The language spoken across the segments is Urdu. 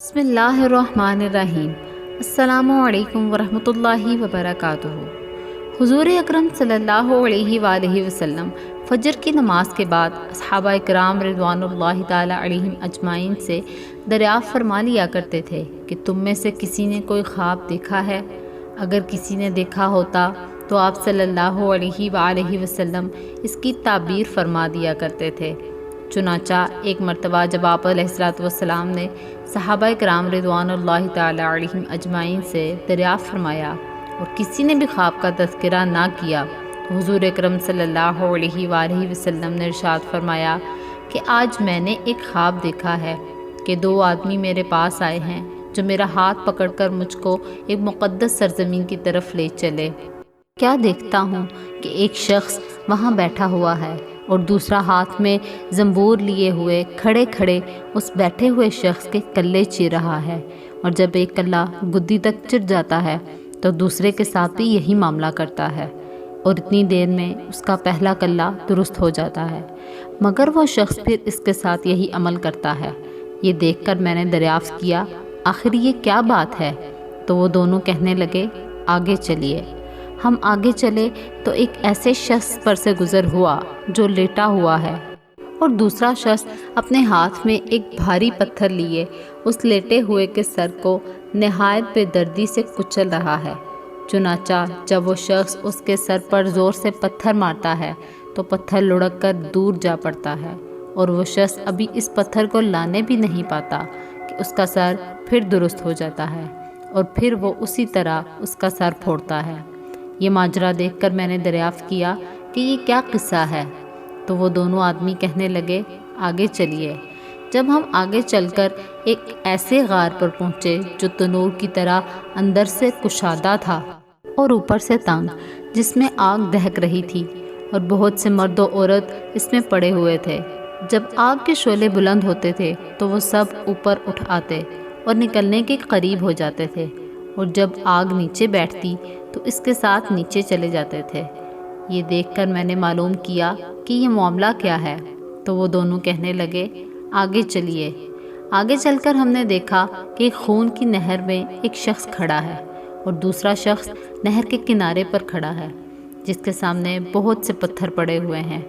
بسم اللہ الرحمن الرحیم۔ السلام علیکم ورحمۃ اللہ وبرکاتہ۔ حضور اکرم صلی اللہ علیہ وآلہ وسلم فجر کی نماز کے بعد اصحابہ اکرام رضوان اللہ تعالی علیہم اجمعین سے دریافت فرما لیا کرتے تھے کہ تم میں سے کسی نے کوئی خواب دیکھا ہے؟ اگر کسی نے دیکھا ہوتا تو آپ صلی اللہ علیہ وآلہ وسلم اس کی تعبیر فرما دیا کرتے تھے۔ چنانچہ ایک مرتبہ جب آپ علیہ الصلوۃ والسلام نے صحابہ کرام رضوان اللہ تعالی علیہم اجمعین سے دریافت فرمایا اور کسی نے بھی خواب کا تذکرہ نہ کیا تو حضور اکرم صلی اللہ علیہ وآلہ وسلم نے ارشاد فرمایا کہ آج میں نے ایک خواب دیکھا ہے کہ دو آدمی میرے پاس آئے ہیں جو میرا ہاتھ پکڑ کر مجھ کو ایک مقدس سرزمین کی طرف لے چلے۔ کیا دیکھتا ہوں کہ ایک شخص وہاں بیٹھا ہوا ہے اور دوسرا ہاتھ میں زنبور لیے ہوئے کھڑے کھڑے اس بیٹھے ہوئے شخص کے کلے چیر رہا ہے، اور جب ایک کلا گدی تک چر جاتا ہے تو دوسرے کے ساتھ بھی یہی معاملہ کرتا ہے، اور اتنی دیر میں اس کا پہلا کلا درست ہو جاتا ہے، مگر وہ شخص پھر اس کے ساتھ یہی عمل کرتا ہے۔ یہ دیکھ کر میں نے دریافت کیا آخر یہ کیا بات ہے؟ تو وہ دونوں کہنے لگے آگے چلیے۔ ہم آگے چلے تو ایک ایسے شخص پر سے گزر ہوا جو لیٹا ہوا ہے، اور دوسرا شخص اپنے ہاتھ میں ایک بھاری پتھر لیے اس لیٹے ہوئے کے سر کو نہایت بے دردی سے کچل رہا ہے۔ چنانچہ جب وہ شخص اس کے سر پر زور سے پتھر مارتا ہے تو پتھر لڑک کر دور جا پڑتا ہے، اور وہ شخص ابھی اس پتھر کو لانے بھی نہیں پاتا کہ اس کا سر پھر درست ہو جاتا ہے، اور پھر وہ اسی طرح اس کا سر پھوڑتا ہے۔ یہ ماجرا دیکھ کر میں نے دریافت کیا کہ یہ کیا قصہ ہے؟ تو وہ دونوں آدمی کہنے لگے آگے چلیے۔ جب ہم آگے چل کر ایک ایسے غار پر پہنچے جو تنور کی طرح اندر سے کشادہ تھا اور اوپر سے تنگ، جس میں آگ دہک رہی تھی، اور بہت سے مرد و عورت اس میں پڑے ہوئے تھے۔ جب آگ کے شعلے بلند ہوتے تھے تو وہ سب اوپر اٹھ آتے اور نکلنے کے قریب ہو جاتے تھے، اور جب آگ نیچے بیٹھتی تو اس کے ساتھ نیچے چلے جاتے تھے۔ یہ دیکھ کر میں نے معلوم کیا کہ یہ معاملہ کیا ہے، تو وہ دونوں کہنے لگے آگے چلیے۔ آگے چل کر ہم نے دیکھا کہ ایک خون کی نہر میں ایک شخص کھڑا ہے، اور دوسرا شخص نہر کے کنارے پر کھڑا ہے جس کے سامنے بہت سے پتھر پڑے ہوئے ہیں۔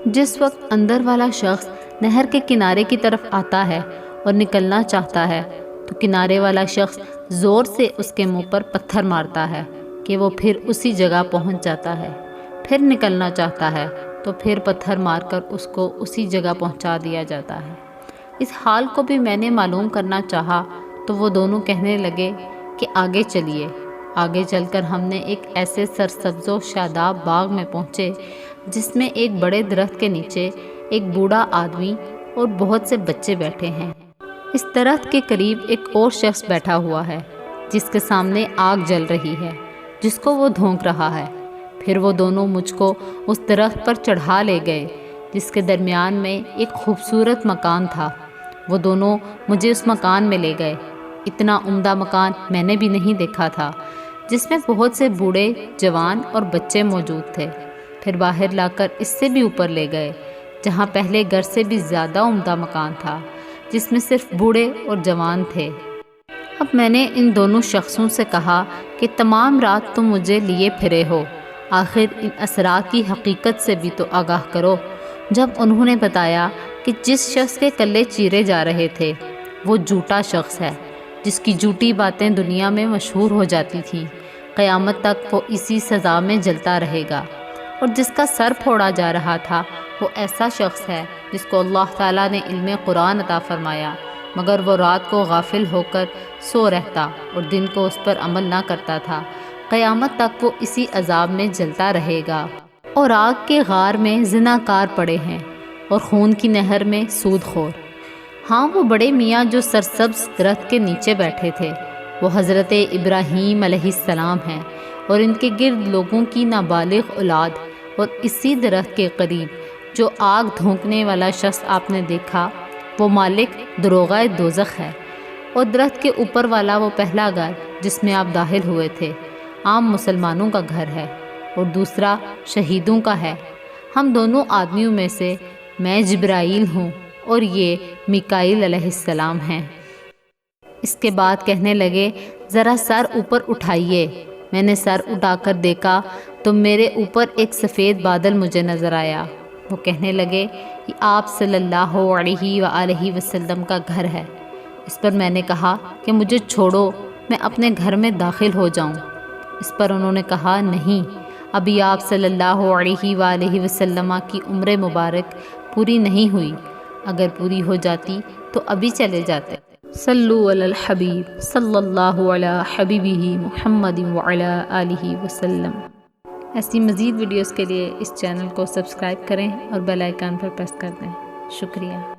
جس وقت اندر والا شخص نہر کے کنارے کی طرف آتا ہے اور نکلنا چاہتا ہے تو کنارے والا شخص زور سے اس کے منہ پر پتھر مارتا ہے کہ وہ پھر اسی جگہ پہنچ جاتا ہے۔ پھر نکلنا چاہتا ہے تو پھر پتھر مار کر اس کو اسی جگہ پہنچا دیا جاتا ہے۔ اس حال کو بھی میں نے معلوم کرنا چاہا تو وہ دونوں کہنے لگے کہ آگے چلیے۔ آگے چل کر ہم نے ایک ایسے سرسبز و شاداب باغ میں پہنچے جس میں ایک بڑے درخت کے نیچے ایک بوڑھا آدمی اور بہت سے بچے بیٹھے ہیں۔ اس درخت کے قریب ایک اور شخص بیٹھا ہوا ہے جس کے سامنے آگ جل رہی ہے جس کو وہ دھونک رہا ہے۔ پھر وہ دونوں مجھ کو اس درخت پر چڑھا لے گئے جس کے درمیان میں ایک خوبصورت مکان تھا۔ وہ دونوں مجھے اس مکان میں لے گئے۔ اتنا عمدہ مکان میں نے بھی نہیں دیکھا تھا، جس میں بہت سے بوڑھے، جوان اور بچے موجود تھے۔ پھر باہر لا کر اس سے بھی اوپر لے گئے جہاں پہلے گھر سے بھی زیادہ عمدہ مکان تھا جس میں صرف بوڑھے اور جوان تھے۔ اب میں نے ان دونوں شخصوں سے کہا کہ تمام رات تم مجھے لیے پھرے ہو، آخر ان اسرار کی حقیقت سے بھی تو آگاہ کرو۔ جب انہوں نے بتایا کہ جس شخص کے کلے چیرے جا رہے تھے وہ جھوٹا شخص ہے جس کی جھوٹی باتیں دنیا میں مشہور ہو جاتی تھیں، قیامت تک وہ اسی سزا میں جلتا رہے گا، اور جس کا سر پھوڑا جا رہا تھا وہ ایسا شخص ہے جس کو اللہ تعالیٰ نے علم قرآن عطا فرمایا، مگر وہ رات کو غافل ہو کر سو رہتا اور دن کو اس پر عمل نہ کرتا تھا، قیامت تک وہ اسی عذاب میں جلتا رہے گا۔ اور آگ کے غار میں زناکار پڑے ہیں اور خون کی نہر میں سود خور۔ ہاں وہ بڑے میاں جو سرسبز درخت کے نیچے بیٹھے تھے وہ حضرت ابراہیم علیہ السلام ہیں، اور ان کے گرد لوگوں کی نابالغ اولاد، اور اسی درخت کے قریب جو آگ دھونکنے والا شخص آپ نے دیکھا وہ مالک دروغہ دوزخ ہے، اور درخت کے اوپر والا وہ پہلا گھر جس میں آپ داخل ہوئے تھے عام مسلمانوں کا گھر ہے، اور دوسرا شہیدوں کا ہے۔ ہم دونوں آدمیوں میں سے میں جبرائیل ہوں اور یہ میکائیل علیہ السلام ہیں۔ اس کے بعد کہنے لگے ذرا سر اوپر اٹھائیے۔ میں نے سر اٹھا کر دیکھا تو میرے اوپر ایک سفید بادل مجھے نظر آیا۔ وہ کہنے لگے یہ آپ صلی اللہ علیہ وآلہ وسلم کا گھر ہے۔ اس پر میں نے کہا کہ مجھے چھوڑو، میں اپنے گھر میں داخل ہو جاؤں۔ اس پر انہوں نے کہا نہیں، ابھی آپ صلی اللہ علیہ وآلہ وسلم کی عمر مبارک پوری نہیں ہوئی، اگر پوری ہو جاتی تو ابھی چلے جاتے۔ صلو علی الحبیب صلی اللہ علی حبیبہ محمد وعلی آلہ وسلم۔ ایسی مزید ویڈیوز کے لیے اس چینل کو سبسکرائب کریں اور بیل آئیکن پر پریس کر دیں۔ شکریہ۔